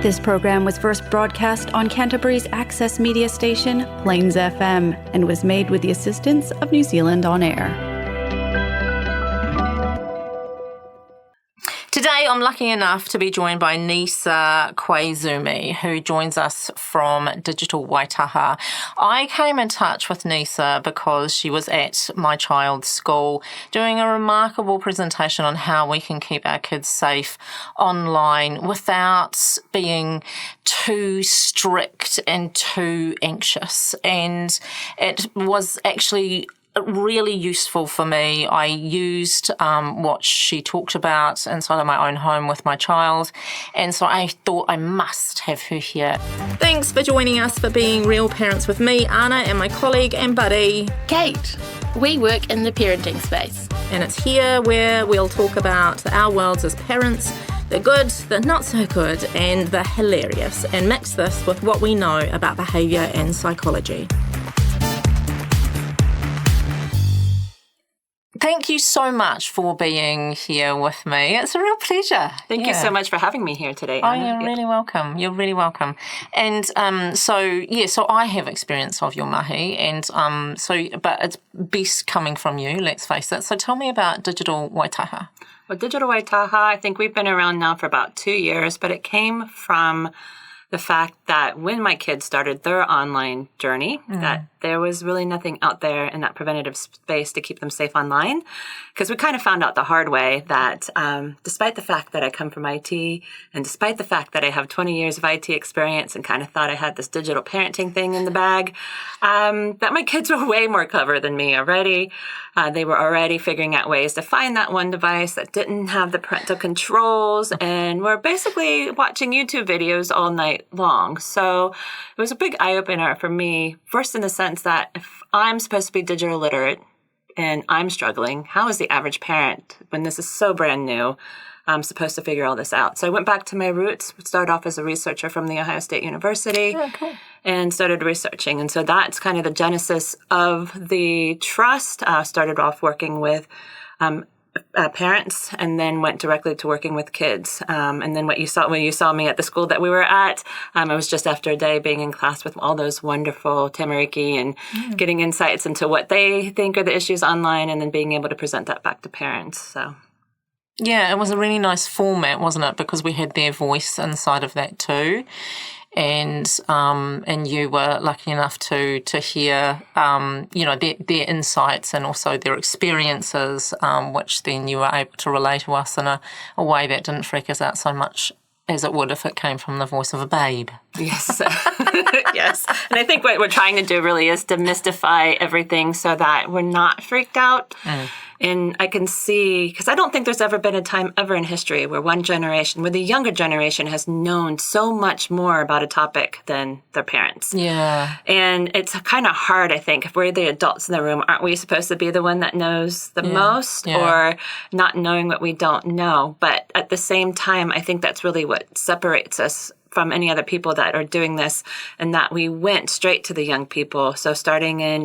This program was first broadcast on Canterbury's access media station, Plains FM, and was made with the assistance of New Zealand On Air. Today, I'm lucky enough to be joined by Neysa, who joins us from Digital Waitaha. I came in touch with Neysa because she was at my child's school doing a remarkable presentation on how we can keep our kids safe online without being too strict and too anxious. And it was actually really useful for me. I used what she talked about inside of my own home with my child, and so I thought I must have her here. Thanks for joining us for Being Real Parents with me, Anna, and my colleague and buddy, Kate. We work in the parenting space. And it's here where we'll talk about our worlds as parents, the good, the not so good, and the hilarious, and mix this with what we know about behaviour and psychology. Thank you so much for being here with me. It's a real pleasure. Thank you so much for having me here today, Oh, Anna. you're really welcome. You're really welcome. And so I have experience of your mahi, and but it's best coming from you, let's face it. So tell me about Digital Waitaha. Well, Digital Waitaha, I think we've been around now for about 2 years, but it came from the fact that when my kids started their online journey, that there was really nothing out there in that preventative space to keep them safe online. Because we kind of found out the hard way that despite the fact that I come from IT and despite the fact that I have 20 years of IT experience and kind of thought I had this digital parenting thing in the bag, that my kids were way more clever than me already. They were already figuring out ways to find that one device that didn't have the parental controls and were basically watching YouTube videos all night long. So it was a big eye-opener for me, first in the sense that if I'm supposed to be digital literate and I'm struggling, how is the average parent, when this is so brand new, supposed to figure all this out? So I went back to my roots, started off as a researcher from the Ohio State University, and started researching. And so that's kind of the genesis of the trust. Started off working with parents, and then went directly to working with kids. And then when you saw me at the school that we were at, it was just after a day being in class with all those wonderful tamariki and getting insights into what they think are the issues online, and then being able to present that back to parents. So. Yeah, it was a really nice format, wasn't it? Because we had their voice inside of that too. And you were lucky enough to hear, their insights and also their experiences, which then you were able to relay to us in a way that didn't freak us out so much as it would if it came from the voice of a babe. Yes. Yes. And I think what we're trying to do really is demystify everything so that we're not freaked out. And I can see, because I don't think there's ever been a time ever in history where the younger generation has known so much more about a topic than their parents. Yeah. And it's kind of hard, I think, if we're the adults in the room, aren't we supposed to be the one that knows the most, or not knowing what we don't know? But at the same time, I think that's really what separates us from any other people that are doing this, and that we went straight to the young people. So starting in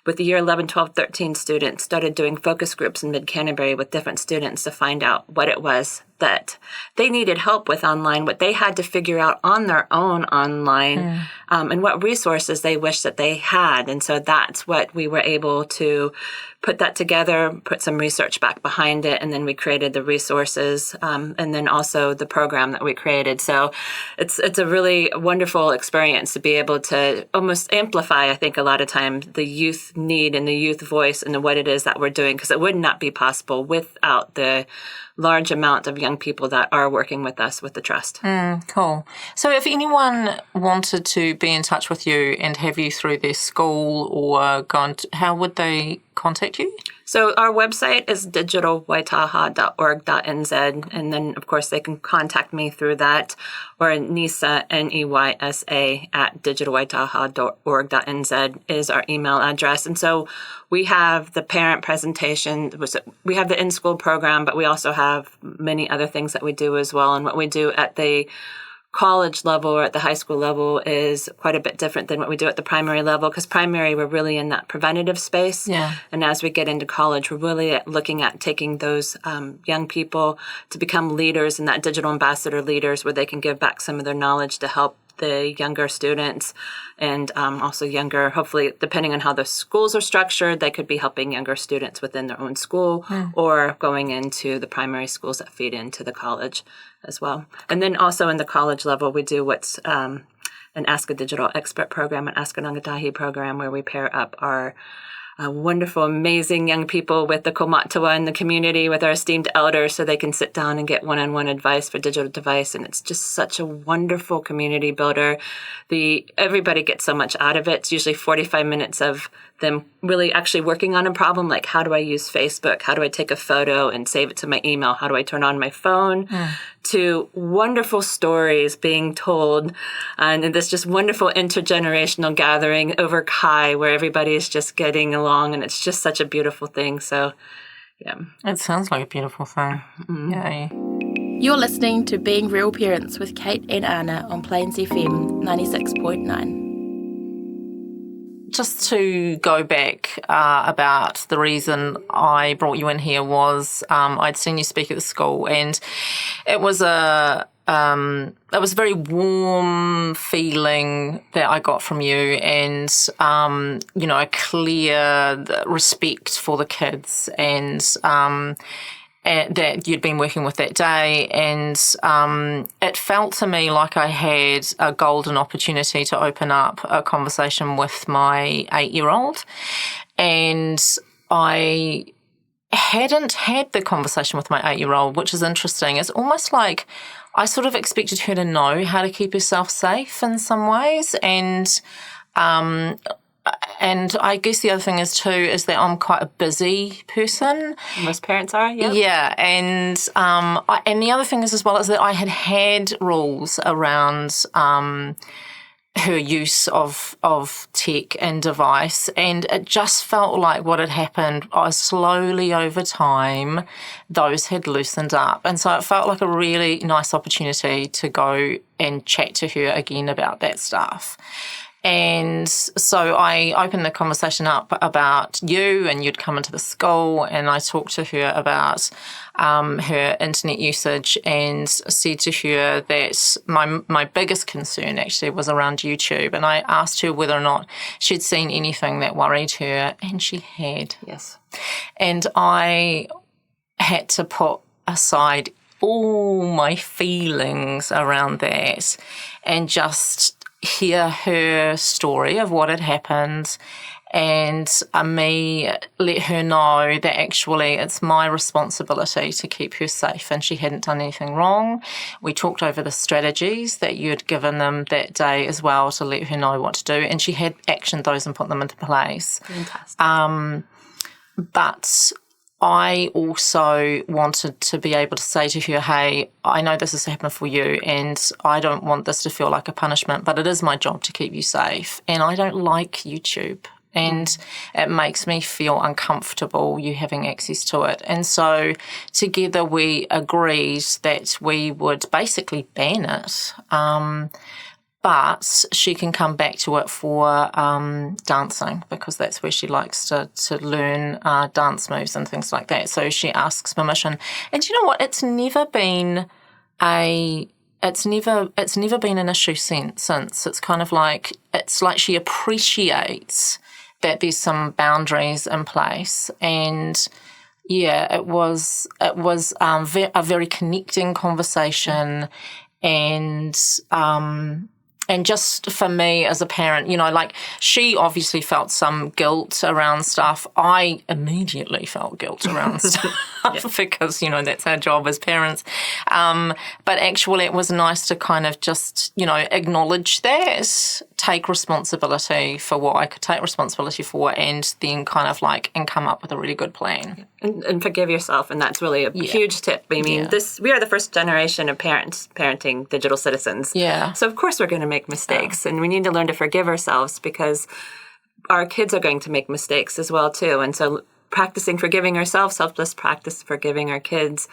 with the year 11, 12, 13 students, started doing focus groups in Mid-Canterbury with different students to find out what it was that they needed help with online, what they had to figure out on their own online, and what resources they wished that they had. And so that's what we were able to put that together, put some research back behind it, and then we created the resources, and then also the program that we created. So it's a really wonderful experience to be able to almost amplify, I think, a lot of times the youth need and the youth voice and what it is that we're doing, because it would not be possible without the large amount of young people that are working with us with the trust. Cool. So if anyone wanted to be in touch with you and have you through their school or how would they contact you? So our website is digitalwaitaha.org.nz, and then, of course, they can contact me through that, or Neysa, Neysa, at digitalwaitaha.org.nz is our email address. And so we have the parent presentation, we have the in-school program, but we also have many other things that we do as well. And what we do at the college level or at the high school level is quite a bit different than what we do at the primary level, because primary, we're really in that preventative space. Yeah. And as we get into college, we're really looking at taking those young people to become leaders and that digital ambassador leaders where they can give back some of their knowledge to help the younger students and also younger, hopefully, depending on how the schools are structured, they could be helping younger students within their own school or going into the primary schools that feed into the college as well. And then also in the college level, we do what's an Ask a Digital Expert program, an Ask a Ngatahi program, where we pair up our wonderful, amazing young people with the kaumātua in the community, with our esteemed elders, so they can sit down and get one-on-one advice for digital device. And it's just such a wonderful community builder. Everybody gets so much out of it. It's usually 45 minutes of them really actually working on a problem, like how do I use Facebook? How do I take a photo and save it to my email? How do I turn on my phone? To wonderful stories being told, and this just wonderful intergenerational gathering over Kai, where everybody is just getting along, and it's just such a beautiful thing. So, yeah. It sounds like a beautiful thing. Yeah. You're listening to Being Real Parents with Kate and Anna on Plains FM 96.9. Just to go back about the reason I brought you in here was I'd seen you speak at the school, and it was a very warm feeling that I got from you, and a clear respect for the kids and that you'd been working with that day. And it felt to me like I had a golden opportunity to open up a conversation with my 8-year-old. And I hadn't had the conversation with my 8-year-old, which is interesting. It's almost like I sort of expected her to know how to keep herself safe in some ways. And I guess the other thing is that I'm quite a busy person. Most parents are, yeah. Yeah, and the other thing is as well is that I had rules around her use of tech and device, and it just felt like what had happened slowly over time, those had loosened up. And so it felt like a really nice opportunity to go and chat to her again about that stuff. And so I opened the conversation up about you, and you'd come into the school, and I talked to her about her internet usage, and said to her that my biggest concern actually was around YouTube. And I asked her whether or not she'd seen anything that worried her, and she had. Yes. And I had to put aside all my feelings around that and just hear her story of what had happened, and me let her know that actually it's my responsibility to keep her safe, and she hadn't done anything wrong. We talked over the strategies that you'd given them that day as well to let her know what to do, and she had actioned those and put them into place. Fantastic. But I also wanted to be able to say to her, hey, I know this has happened for you, and I don't want this to feel like a punishment, but it is my job to keep you safe. And I don't like YouTube, and it makes me feel uncomfortable, you having access to it. And so together we agreed that we would basically ban it. But she can come back to it for dancing, because that's where she likes to learn dance moves and things like that. So she asks permission. And you know what? It's never been an issue since. It's kind of like, it's like she appreciates that there's some boundaries in place. And yeah, it was a very connecting conversation. And just for me as a parent, like, she obviously felt some guilt around stuff. I immediately felt guilt around stuff because, that's our job as parents. But actually it was nice to kind of just, acknowledge that, take responsibility for what I could take responsibility for, and then kind of and come up with a really good plan. And forgive yourself, and that's really a huge tip. I mean, we are the first generation of parenting digital citizens. Yeah. So of course we're going to make mistakes, and we need to learn to forgive ourselves, because our kids are going to make mistakes as well too. And so practicing forgiving ourselves, selfless practice forgiving our kids.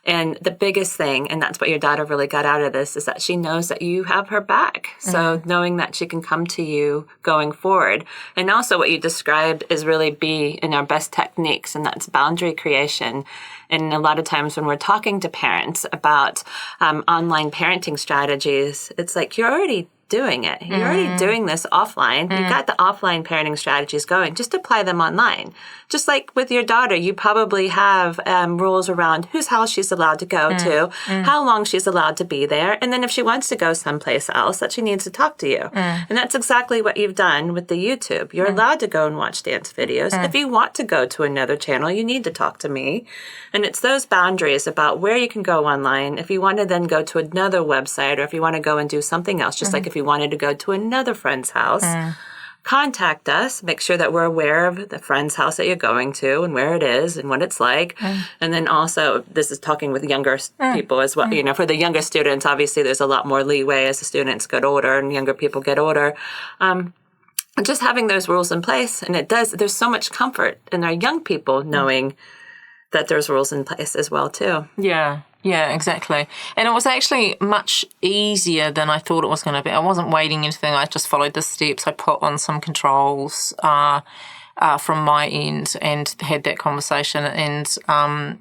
And the biggest thing, and that's what your daughter really got out of this, is that she knows that you have her back. So knowing that she can come to you going forward. And also what you described is really be in our best techniques, and that's boundary creation. And a lot of times when we're talking to parents about online parenting strategies, it's like you're already doing it. You're already doing this offline. You've got the offline parenting strategies going. Just apply them online. Just like with your daughter, you probably have rules around whose house she's allowed to go to, how long she's allowed to be there, and then if she wants to go someplace else, that she needs to talk to you. And that's exactly what you've done with the YouTube. You're allowed to go and watch dance videos. If you want to go to another channel, you need to talk to me. And it's those boundaries about where you can go online. If you want to then go to another website, or if you want to go and do something else, just like if you wanted to go to another friend's house, contact us, make sure that we're aware of the friend's house that you're going to and where it is and what it's like. And then also, this is talking with younger people as well. You know, for the younger students, obviously there's a lot more leeway as the students get older and younger people get older. Just having those rules in place, and there's so much comfort in our young people knowing that there's rules in place as well too. Yeah, exactly. And it was actually much easier than I thought it was going to be. I wasn't waiting anything. I just followed the steps. I put on some controls from my end and had that conversation. And and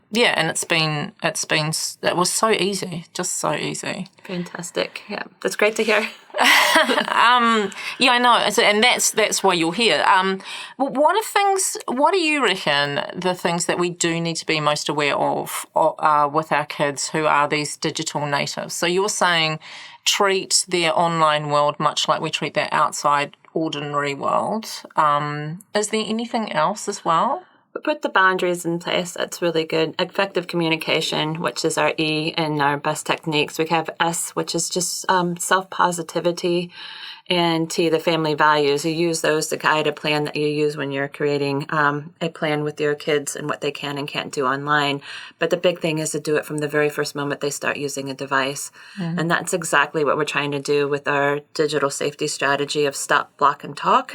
it was so easy, just so easy. Fantastic. Yeah, that's great to hear. I know. So, and that's why you're here. What do you reckon the things that we do need to be most aware of with our kids who are these digital natives? So you're saying treat their online world much like we treat their outside ordinary world. Is there anything else as well? Put the boundaries in place. That's really good. Effective communication, which is our E, and our best techniques. We have S, which is just self-positivity, and T, the family values. You use those to guide a plan that you use when you're creating a plan with your kids and what they can and can't do online. But the big thing is to do it from the very first moment they start using a device. And that's exactly what we're trying to do with our digital safety strategy of stop, block, and talk.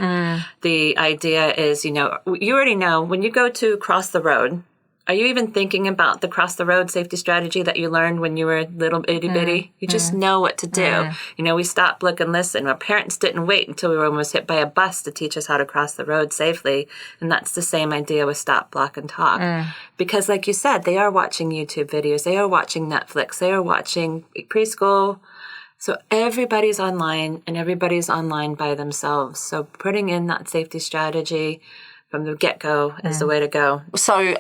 The idea is, you already know when you go to cross the road, are you even thinking about the cross the road safety strategy that you learned when you were little itty bitty? You just know what to do. We stop, look, and listen. Our parents didn't wait until we were almost hit by a bus to teach us how to cross the road safely. And that's the same idea with stop, block, and talk. Because like you said, they are watching YouTube videos. They are watching Netflix. They are watching preschool. So everybody's online, and everybody's online by themselves. So putting in that safety strategy from the get-go is the way to go. So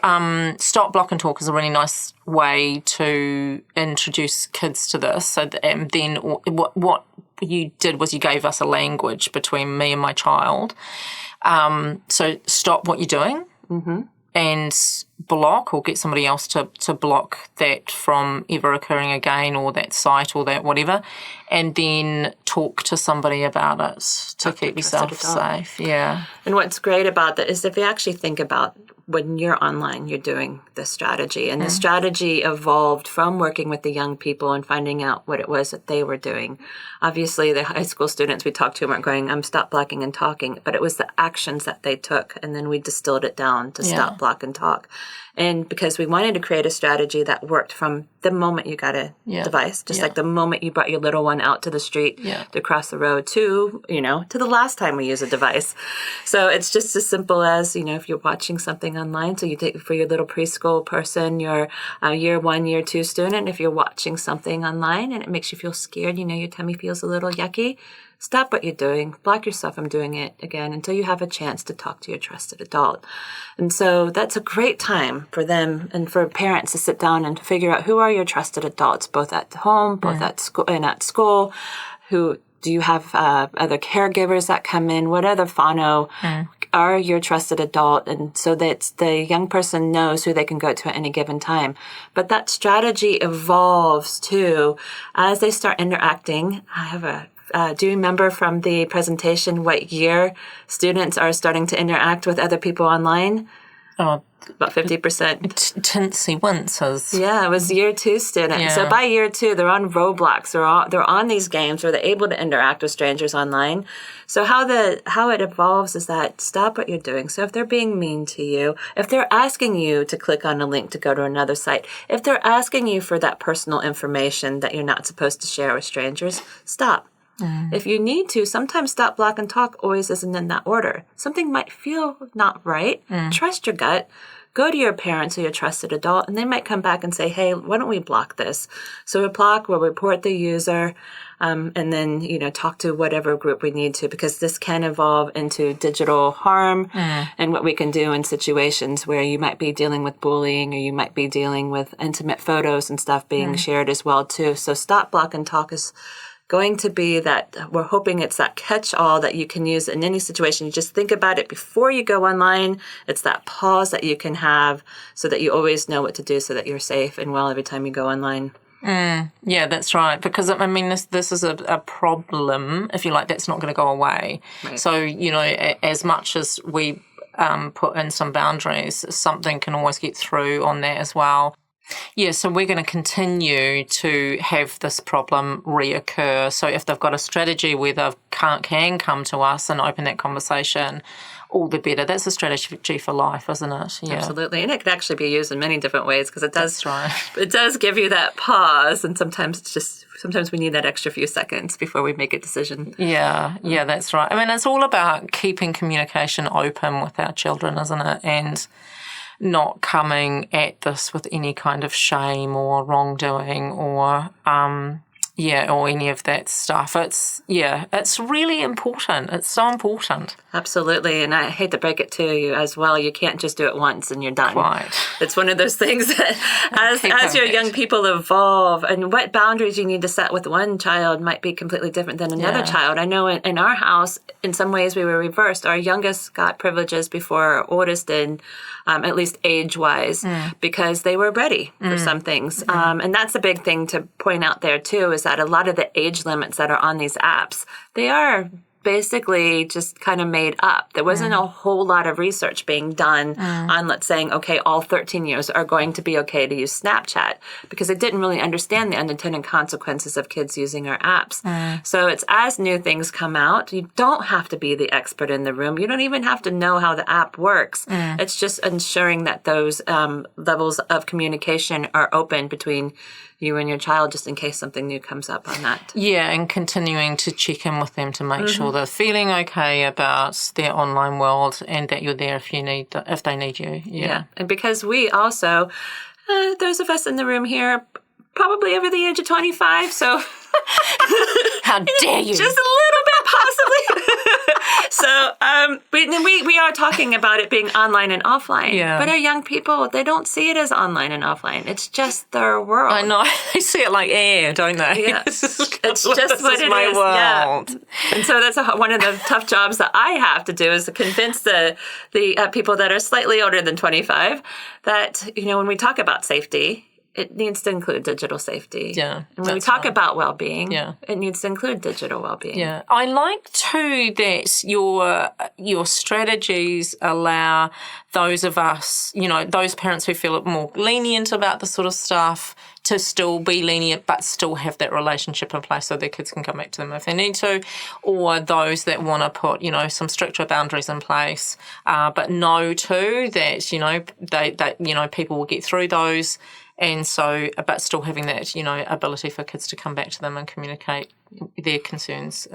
stop, block, and talk is a really nice way to introduce kids to this. So and then what you did was you gave us a language between me and my child. So stop what you're doing and block, or get somebody else to block that from ever occurring again, or that site or that whatever, and then talk to somebody about it to keep yourself safe. Yeah. And what's great about that is if you actually think about when you're online, you're doing this strategy. And the strategy evolved from working with the young people and finding out what it was that they were doing. Obviously, the high school students we talked to weren't going, I'm stop, blocking, and talking. But it was the actions that they took. And then we distilled it down to stop, block, and talk. And because we wanted to create a strategy that worked from the moment you got a device, just like the moment you brought your little one out to the street to cross the road to the last time we use a device. So it's just as simple as, if you're watching something online, so you take for your little preschool person, your year 1, year 2 student, if you're watching something online and it makes you feel scared, your tummy feels a little yucky, stop what you're doing, block yourself from doing it again until you have a chance to talk to your trusted adult. And so that's a great time for them and for parents to sit down and figure out who are your trusted adults, both at home, both at school and at school. Who do you have other caregivers that come in? What other whānau are your trusted adult? And so that the young person knows who they can go to at any given time. But that strategy evolves too as they start interacting. Do you remember from the presentation what year students are starting to interact with other people online? Oh, about 50%. Tinsy winces. Yeah, it was year 2 student. Yeah. So by year 2, they're on Roblox. They're on these games where they're able to interact with strangers online. So how it evolves is that stop what you're doing. So if they're being mean to you, if they're asking you to click on a link to go to another site, if they're asking you for that personal information that you're not supposed to share with strangers, stop. If you need to, sometimes stop, block, and talk always isn't in that order. Something might feel not right. Trust your gut. Go to your parents or your trusted adult, and they might come back and say, hey, why don't we block this? So we block, we'll report the user, and then, talk to whatever group we need to, because this can evolve into digital harm and what we can do in situations where you might be dealing with bullying or you might be dealing with intimate photos and stuff being shared as well, too. So stop, block, and talk is going to be that we're hoping it's that catch-all that you can use in any situation. You just think about it before you go online. It's that pause that you can have so that you always know what to do so that you're safe and well every time you go online. Yeah, that's right. Because, I mean, this is a problem, if you like, that's not going to go away. Right. So, as much as we put in some boundaries, something can always get through on that as well. Yeah, so we're going to continue to have this problem reoccur. So if they've got a strategy where they can come to us and open that conversation, all the better. That's a strategy for life, isn't it? Yeah. Absolutely. And it could actually be used in many different ways because it does. That's right. It does give you that pause, and sometimes we need that extra few seconds before we make a decision. Yeah, that's right. I mean, it's all about keeping communication open with our children, isn't it? And not coming at this with any kind of shame or wrongdoing or or any of that stuff. It's really important. It's so important. Absolutely. And I hate to break it to you as well. You can't just do it once and you're done. Right. It's one of those things that as your young people evolve and what boundaries you need to set with one child might be completely different than another child. I know in our house, in some ways we were reversed. Our youngest got privileges before our oldest did, at least age-wise, because they were ready for some things. And that's a big thing to point out there, too, is that a lot of the age limits that are on these apps, they are basically just kind of made up. There wasn't a whole lot of research being done on, let's say, okay, all 13-years are going to be okay to use Snapchat, because it didn't really understand the unintended consequences of kids using our apps. So it's as new things come out, you don't have to be the expert in the room. You don't even have to know how the app works. It's just ensuring that those levels of communication are open between you and your child, just in case something new comes up on that. Yeah, and continuing to check in with them to make sure they're feeling okay about their online world and that you're there if they need you. Yeah. And because we also, those of us in the room here, probably over the age of 25, so how dare you? Just a little bit, possibly. So we are talking about it being online and offline. Yeah. But our young people, they don't see it as online and offline. It's just their world. I know. They see it like air, don't they? Yeah. It's just what it my is. world. Yeah. And so that's one of the tough jobs that I have to do, is to convince the people that are slightly older than 25 that, when we talk about safety, it needs to include digital safety. Yeah. And when we talk about well-being, Yeah. it needs to include digital well-being. Yeah. I like too that your strategies allow those of us, those parents who feel more lenient about this sort of stuff, to still be lenient but still have that relationship in place so their kids can come back to them if they need to, or those that want to put, some stricter boundaries in place, but know too that, people will get through those. And so, but still having that, ability for kids to come back to them and communicate their concerns.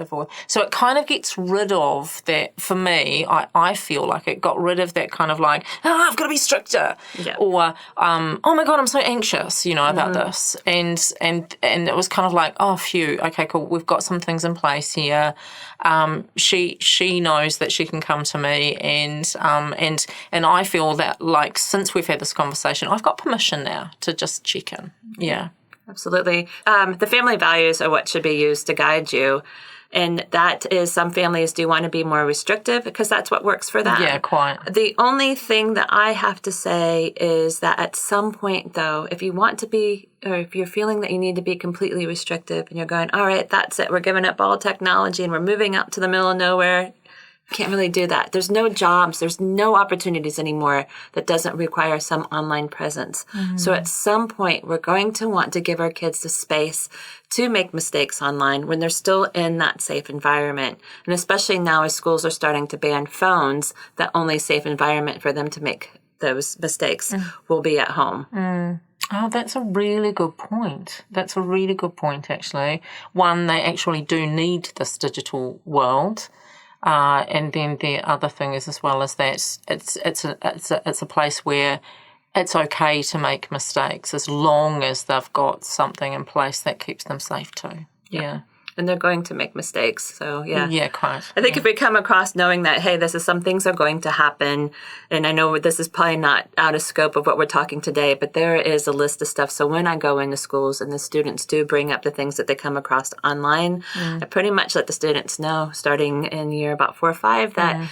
So it kind of gets rid of that, for me, I feel like it got rid of that kind of like, I've got to be stricter. Yeah. Or, oh my God, I'm so anxious, about this. And it was kind of like, oh, phew, okay, cool, we've got some things in place here. She knows that she can come to me, and I feel that, like, since we've had this conversation, I've got permission now to just check in. Yeah. Absolutely. The family values are what should be used to guide you. And that is, some families do want to be more restrictive because that's what works for them. Yeah, quite. The only thing that I have to say is that at some point, though, if you want to be, or if you're feeling that you need to be completely restrictive and you're going, all right, that's it, we're giving up all technology and we're moving out to the middle of nowhere, Can't really do that. There's no jobs. There's no opportunities anymore that doesn't require some online presence. So at some point, we're going to want to give our kids the space to make mistakes online when they're still in that safe environment. And especially now as schools are starting to ban phones, the only safe environment for them to make those mistakes will be at home. Oh, that's a really good point. That's a really good point, actually. One, they actually do need this digital world. And then the other thing is, as well as that, it's a place where it's okay to make mistakes as long as they've got something in place that keeps them safe too. Yeah. And they're going to make mistakes. So, yeah. Yeah, quite. I think if we come across knowing that, hey, some things are going to happen, and I know this is probably not out of scope of what we're talking today, but there is a list of stuff. So when I go into schools and the students do bring up the things that they come across online, I pretty much let the students know, starting in year about 4 or 5, that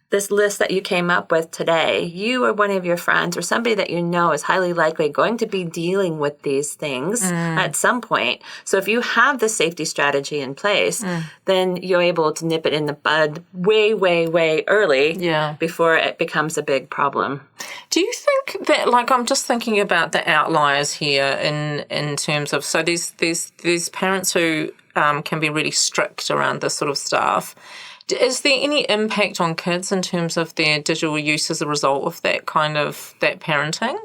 this list that you came up with today, you or one of your friends or somebody that you know is highly likely going to be dealing with these things at some point. So if you have the safety strategy in place, then you're able to nip it in the bud way, way, way early before it becomes a big problem. Do you think that, like, I'm just thinking about the outliers here in terms of, so there's parents who can be really strict around this sort of stuff. Is there any impact on kids in terms of their digital use as a result of that parenting?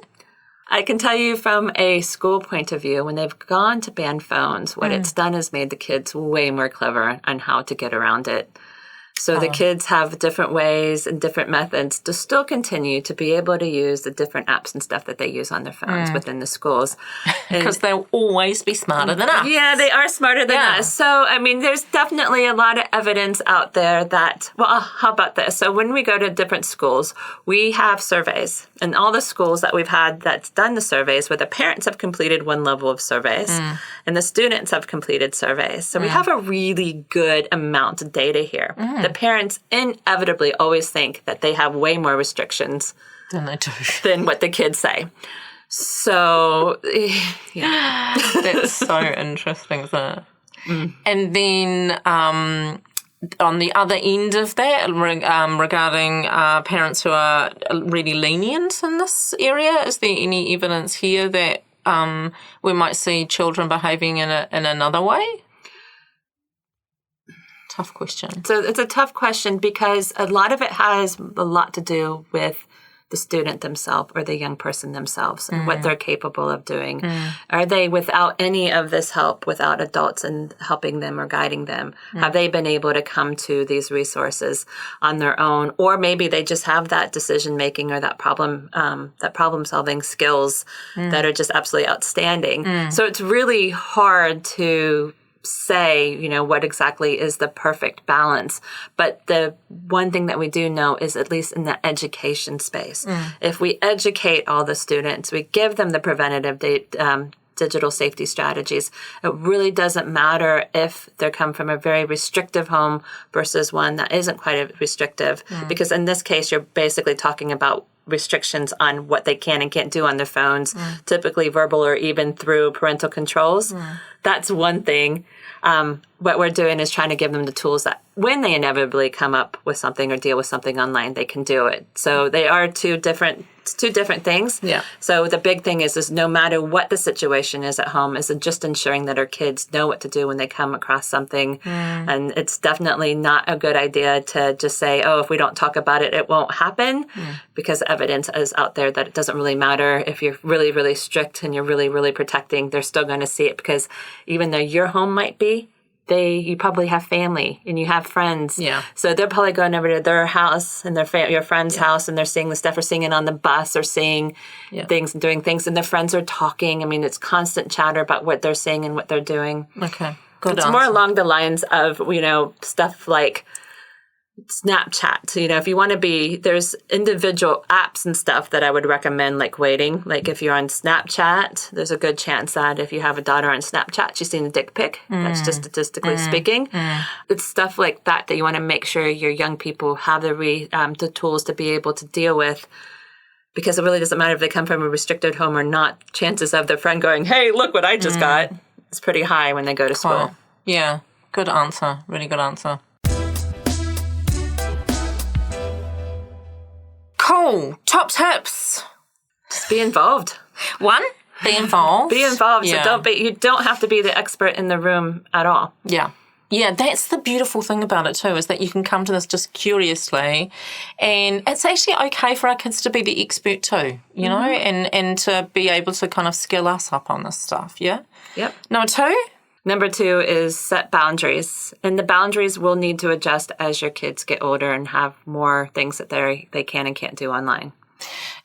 I can tell you from a school point of view, when they've gone to ban phones, what it's done is made the kids way more clever on how to get around it. So the kids have different ways and different methods to still continue to be able to use the different apps and stuff that they use on their phones within the schools. Because they'll always be smarter than us. Yeah, they are smarter than us. So, I mean, there's definitely a lot of evidence out there that, well, how about this? So when we go to different schools, we have surveys. And all the schools that we've had that's done the surveys, where the parents have completed one level of surveys and the students have completed surveys. So we have a really good amount of data here. The parents inevitably always think that they have way more restrictions than they do, than what the kids say. So, yeah. That's so interesting, isn't it? And then on the other end of that, regarding parents who are really lenient in this area, is there any evidence here that we might see children behaving in another way? Tough question. So it's a tough question because a lot of it has a lot to do with the student themselves or the young person themselves and what they're capable of doing. Are they, without any of this help, without adults and helping them or guiding them, have they been able to come to these resources on their own? Or maybe they just have that decision making or that problem solving skills that are just absolutely outstanding. So it's really hard to say, what exactly is the perfect balance. But the one thing that we do know is, at least in the education space, if we educate all the students, we give them the preventative digital safety strategies, it really doesn't matter if they come from a very restrictive home versus one that isn't quite as restrictive, because in this case, you're basically talking about restrictions on what they can and can't do on their phones, typically verbal or even through parental controls. That's one thing. What we're doing is trying to give them the tools that when they inevitably come up with something or deal with something online, they can do it. So they are two different things. Yeah. So the big thing is no matter what the situation is at home, is just ensuring that our kids know what to do when they come across something. And it's definitely not a good idea to just say, oh, if we don't talk about it, it won't happen, because evidence is out there that it doesn't really matter. If you're really, really strict and you're really, really protecting, they're still going to see it, because even though your home might be, you probably have family and you have friends. Yeah. So they're probably going over to their house and your friend's house, and they're seeing the stuff, or seeing it on the bus, or seeing things and doing things, and their friends are talking. I mean, it's constant chatter about what they're seeing and what they're doing. Okay. Good It's answer. more along the lines of, stuff like Snapchat. If you want to there's individual apps and stuff that I would recommend, like waiting. Like if you're on Snapchat, there's a good chance that if you have a daughter on Snapchat, she's seen a dick pic. That's just statistically speaking. It's stuff like that you want to make sure your young people have the tools to be able to deal with. Because it really doesn't matter if they come from a restricted home or not. Chances of their friend going, hey, look what I just got, it's pretty high when they go to school. Yeah. Good answer. Really good answer. Oh, top tips. Just be involved. 1, be involved. Be involved. Yeah. So you don't have to be the expert in the room at all. Yeah. Yeah, that's the beautiful thing about it too, is that you can come to this just curiously, and it's actually okay for our kids to be the expert too, you know, and to be able to kind of skill us up on this stuff, yeah? Yep. Number 2? Number 2 is set boundaries. And the boundaries will need to adjust as your kids get older and have more things that they can and can't do online.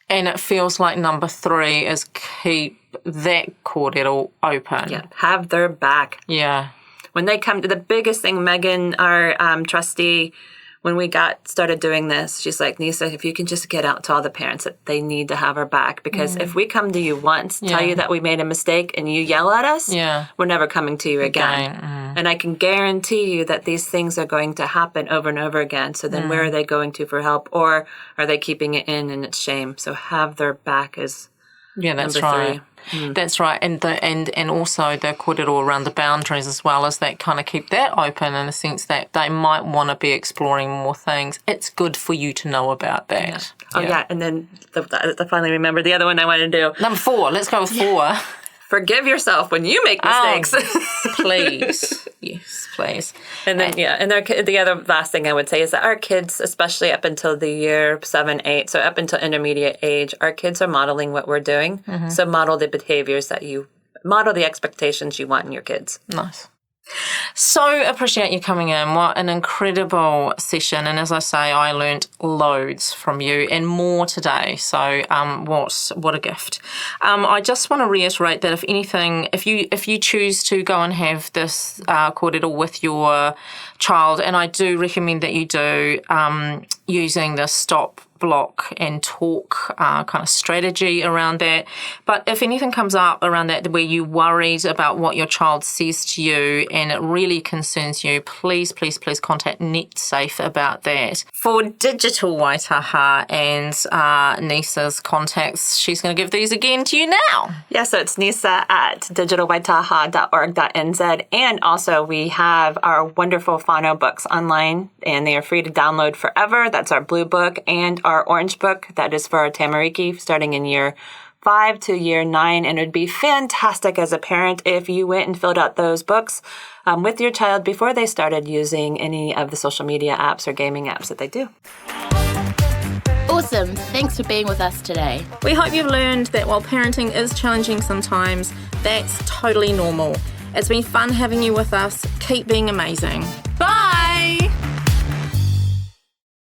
And it feels like number 3 is keep that kōrero open. Yeah, have their back. Yeah. When they come to the biggest thing, Megan, our trustee, when we started doing this, she's like, Neysa, if you can just get out to all the parents that they need to have our back. Because if we come to you once, tell you that we made a mistake, and you yell at us, we're never coming to you again. And I can guarantee you that these things are going to happen over and over again. So then where are they going to for help? Or are they keeping it in and it's shame? So have their back is that's number right. 3. That's right, and also the kōrero around the boundaries as well, as that kind of keep that open in the sense that they might want to be exploring more things. It's good for you to know about that. And then I finally remember the other one I wanted to do. Number 4, let's go with 4. Forgive yourself when you make mistakes. Please. Yes, please. And then, the other last thing I would say is that our kids, especially up until the year 7, 8, so up until intermediate age, our kids are modeling what we're doing. So model the behaviors model the expectations you want in your kids. Nice. So appreciate you coming in. What an incredible session. And as I say, I learnt loads from you and more today. So what a gift. I just want to reiterate that if you choose to go and have this kōrero with your child, and I do recommend that you do, using the stop, block and talk kind of strategy around that. But if anything comes up around that where you're worried about what your child says to you and it really concerns you, please contact NetSafe about that. For Digital Waitaha and Neysa's contacts, she's going to give these again to you now. Yeah, so it's Neysa at digitalwaitaha.org.nz. And also we have our wonderful whānau books online, and they are free to download forever. That's our blue book and our orange book. That is for our tamariki starting in year 5 to year 9. And it would be fantastic as a parent if you went and filled out those books with your child before they started using any of the social media apps or gaming apps that they do. Awesome. Thanks for being with us today. We hope you've learned that while parenting is challenging sometimes, that's totally normal. It's been fun having you with us. Keep being amazing. Bye!